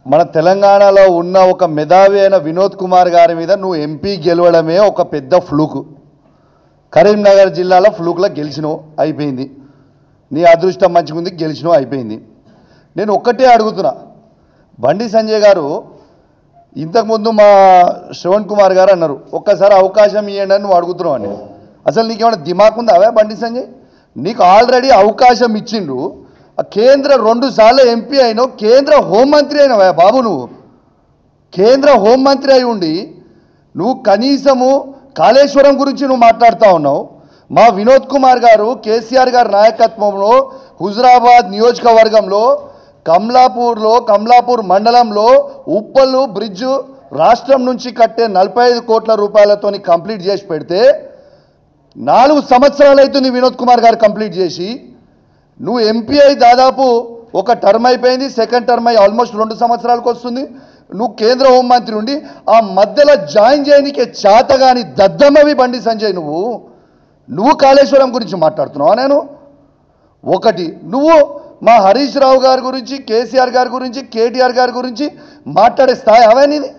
మన తెలంగాణలో ఉన్న ఒక మేధావి అయిన వినోద్ కుమార్ గారి మీద నువ్వు ఎంపీ గెలవడమే ఒక పెద్ద ఫ్లూకు. కరీంనగర్ జిల్లాలో ఫ్లూక్లో గెలిచినావు, అయిపోయింది. నీ అదృష్టం మంచిగుంది, గెలిచినావు, అయిపోయింది. నేను ఒక్కటే అడుగుతున్నా, బండి సంజయ్ గారు ఇంతకుముందు మా శ్రవణ్ కుమార్ గారు అన్నారు ఒక్కసారి అవకాశం ఇవ్వండి అని నువ్వు అడుగుతున్నావు అని. అసలు నీకేమైనా దిమాగ్ ఉందా అవే బండి సంజయ్? నీకు ఆల్రెడీ అవకాశం ఇచ్చిండ్రు. కేంద్ర 2 సార్లు ఎంపీ అయినావు, కేంద్ర హోంమంత్రి అయినావా బాబు? నువ్వు కేంద్ర హోంమంత్రి అయి ఉండి నువ్వు కనీసము కాళేశ్వరం గురించి నువ్వు మాట్లాడుతూ ఉన్నావు. మా వినోద్ కుమార్ గారు కేసీఆర్ గారి నాయకత్వంలో హుజురాబాద్ నియోజకవర్గంలో కమలాపూర్ మండలంలో ఉప్పల్లు బ్రిడ్జు రాష్ట్రం నుంచి కట్టే 45 కోట్ల రూపాయలతో కంప్లీట్ చేసి పెడితే 4 సంవత్సరాలు అవుతుంది వినోద్ కుమార్ గారు కంప్లీట్ చేసి. నువ్వు ఎంపీ అయి దాదాపు ఒక టర్మ్ అయిపోయింది, సెకండ్ టర్మ్ అయి ఆల్మోస్ట్ 2 సంవత్సరాలకు వస్తుంది. నువ్వు కేంద్ర హోంమంత్రి ఉండి ఆ మధ్యలో జాయిన్ చేయడానికి చేతగాని దద్దమ్మవి బండి సంజయ్. నువ్వు కాళేశ్వరం గురించి మాట్లాడుతున్నావా? నేను ఒకటి, నువ్వు మా హరీష్ రావు గారి గురించి, కేసీఆర్ గారి గురించి, కేటీఆర్ గారి గురించి మాట్లాడే స్థాయి అవే నీది?